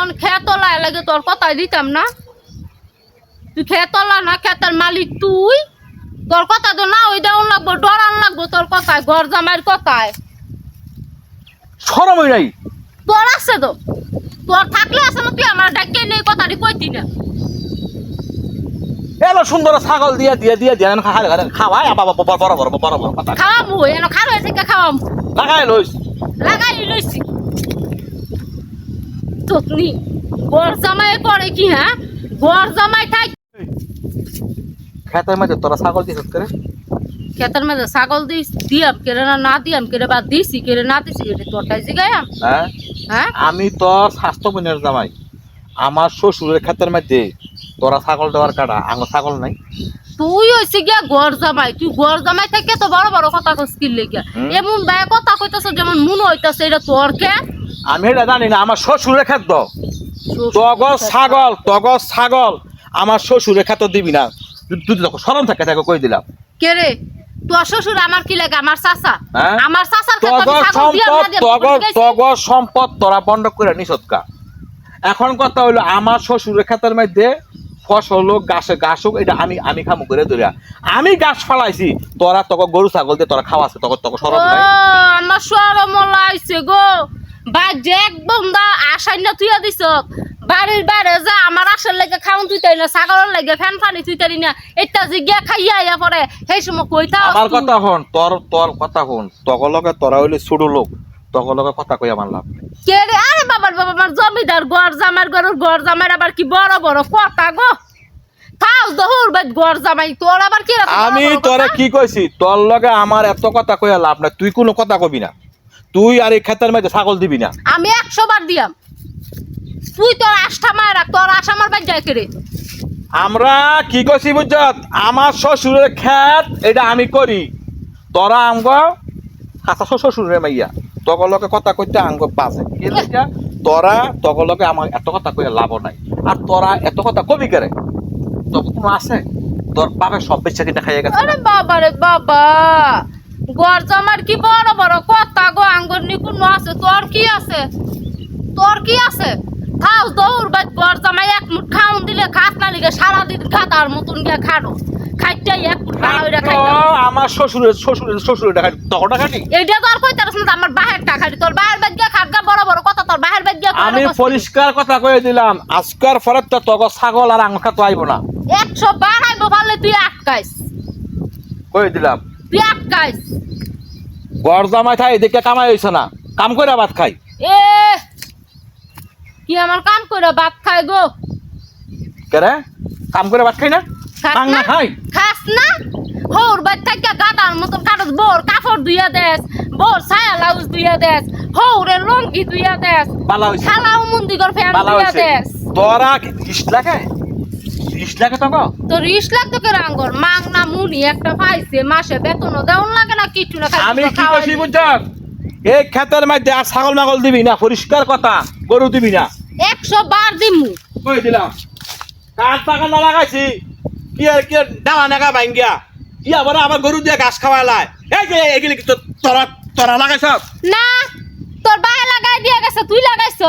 যখন খেতলা লাগে তোর কথাই দিতাম না। তুই খেতলা না, খেতের মালিক তুই। তোর কথা তো না ওই দেওয়ান লাগবো, ডরান লাগবো তোর কথায়, ঘর জামাইয়ের কথায়। শরম হই নাই তোর আছে তো, তোর থাকলে আছে না, তুই আমার ডাকে নেই কথাটি কইতি না। এলো সুন্দর ছাগল দিয়া দিয়া দিয়া দিয়া খাওয়াই বাবা বড় বড় বড় বড় কথা খাওয়ামু এনে খারো থেকে খাওয়ামু লাগাই লইস লাগাই লইছি। তোতনি ঘর জামাই করে কি? হ্যাঁ, ঘর জামাই থাক। খেতের মধ্যে তোরা ছাগল দিছিস করে খেতের মধ্যে ছাগল দিস দিয়াম কেড়ে না দিয়াম কেড়ে বা দিছি কেড়ে না দিছি কেড়ে তোরটাই জিগায়াম। হ্যাঁ হ্যাঁ, আমি তোর স্বাস্থ্য বোনের জামাই, আমার শ্বশুরের ক্ষেতের মধ্যে তোরা ছাগল দেওয়ার কাটা আমার ছাগল নাই। তুই হইছে গিয়া ঘর জামাই, তুই ঘর জামাই থেকে তো বড় বড় কথা কইছিল গিয়া। এমন ভাই কথা কইতাছ যেমন মনে হইতাছে এটা তোর খেত। আমি এটা জানি না, আমার শ্বশুরের ক্ষেত তগর ছাগল আমার শ্বশুরের ক্ষেত দিবি না। তুই সরম থাকে তাকে কই দিলাম। কে রে তোর শ্বশুর? আমার কি লাগে? আমার চাচা। হ্যাঁ? আমার চাচার খেত আমি তগর ছাগল দিয়া সম্পদ না দিয়া তগর সম্পদ তোরা বন্ধ করে নিছৎকা। এখন কথা হইলো আমার শ্বশুরের ক্ষেতের মধ্যে ফসল হোক ঘাস হোক এটা আমি খামু করে ধরিয়া আমি গাছ ফালাইছি, তোরা তক গরু ছাগল দিয়ে তোরা খাওয়াছে তক সরম নাই। আমার শরম লাইছে গো। ভাই যে একদম দা আশাই না তুইয়া দিছ বাড়ির বাইরে যা আমার আশার লাগে খাউন তুই তাই না, ছাগলের লাগে ফ্যান ফানি তুই তারি না, এটা যে গিয়া খাইয়া আইয়া পরে সেই সময় কইতা। আমার কথা হন, তোর কথা হন, তগলকে তোরা হইলে ছোট লোক, তগলকে কথা কই আমার লাভ নাই। কে রে? আরে বাবার বাবা, আমার জমিদার ঘর জামার ঘর জামার আবার কি বড় বড় কথা গো। খাও দহুর বাদ ঘর জামাই তোর আবার কি? আমি তোরে কি কইছি? তোর লগে আমার এত কথা কইয়া লাভ নাই, তুই কোনো কথা কবি না। তুই আর এই ক্ষেতের মধ্যে ছাগল দিবি না। আমি 100 বার দিয়াম, তুই তোর আষ্ঠা মায় রাখ, তোর আশা আমার বাদ যায় কে? আমরা কি কইছি বুঝছত? আমার শ্বশুরের ক্ষেত এটা আমি করি, তোরা আঙ্গ হাসা শ্বশুরের মাইয়া তগলকে কথা কইতে আঙ্গ বাজে কি লইয়া? তোরা তগলকে আমার এত কথা কইয়া লাভ নাই। আর তোরা এত কথা কবি করে তবে কোনো আছে? তোর বাপের সব বেচা কিনা খাইয়া গেছে। আরে বাবা রে বাবা, ঘর জামার কি বড় বড় কথা গো। আঙ্গুর নিকুন আছে, তোর কি আছে? তোর কি আছে? খাও দৌড় বাদ ঘর জামাই এক মুঠ খাউন দিলে খাস না লিগে সারাদিন খাতার মতন গিয়া খাড়ো খাইটাই এক মুঠ খাওয়া হইরা খাইতা। আমার শ্বশুরের টাকা তখন টাকা নেই। এইটা তো আর কইতারছ না আমার বাহের টাকা দি, তোর বাহের বাদ গিয়া খাটগা বড় বড় কথা, তোর বাহের বাদ গিয়া আমি পরিষ্কার কথা কয়ে দিলাম, আজকার পরে তো তগ ছাগল আর আঙ্গা তো আইব না। 100 বার আইবো পারলে তুই আটকাইস, কয়ে দিলাম তুই আটকাইস। ঘর জামাই থাই দেখে কামাই হইছে না, কাম করে ভাত খাই। এ কি আমার কাম কইরা ভাত খায় গো? কেরে কাম করে ভাত খাই না? কাম না খাই খাস না? হোর বাদ থেকে গাদার মতন কাটস, বোর কাপড় ধুইয়া দেস, বোর ছায়া লাউজ ধুইয়া দেস, হোরে লঙ্গি ধুইয়া দেস, বালা হইছে খালাও মুন্দিগর ফ্যান বালা ধুইয়া হইছে। দেস। তোরা কি ইস লাগে? ইস লাগে তগ? তোর ইস লাগতো কে রাঙ্গর? মাং না মুনি একটা পাইছে, মাসে বেতনও দেওন লাগে না কিচ্ছু না। আমি কি কইছি বুঝছস? এই ক্ষেতের মধ্যে আর ছাগল মাগল দিবি না, পরিষ্কার কথা, গরু দিবি না। 100 বার দিমু। কই দিলাম কাঠ পাকা না লাগাইছি কি আর কি ডালা নাগা ভাঙ্গিয়া কি আবার গরু দিয়ে ঘাস খাওয়ালাই। এই যে এগুলি কি তোরা তোরা লাগাইছ না? তোর বাহে লাগাই দিয়া গেছে, তুই লাগাইছ?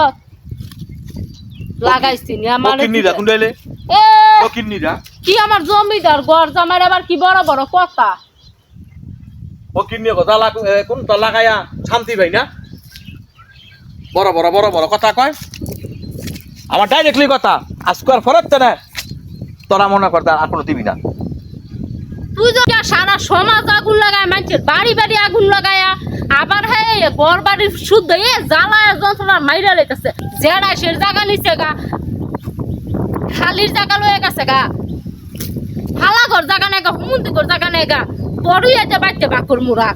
লাগাইছি নি আমার কিন্নিরা কুন্ডাইলে এ ও কিন্নিরা কি আমার জমিদার ঘর জামাই আবার কি বড় বড় কথা। ও কিন্নি কথা কোন তো লাগাইয়া শান্তি ভাই না, বড় বড় কথা কয়। আমার ডাইরেক্টলি কথা, আজকাল ফরত না তোরা মনে করতে আর কোনো দিবি না। তুই যদি সারা সমাজ আগুন লাগায়, মানুষের বাড়ি বাড়ি আগুন লাগায়া, আবার হ্যাঁ বর বাড়ির শুদ্ধ এ জ্বালায় যন্ত্রণা মাইরা লেগেছে। জেডা সের জায়গা নিচে গা, খালির জায়গা লয়ে গেছে গা, হালা ঘর জায়গা নেই গা, হুমন্তি ঘর জায়গা নেই গা, বড়ই আছে বাচ্চা বাকুর মুরা।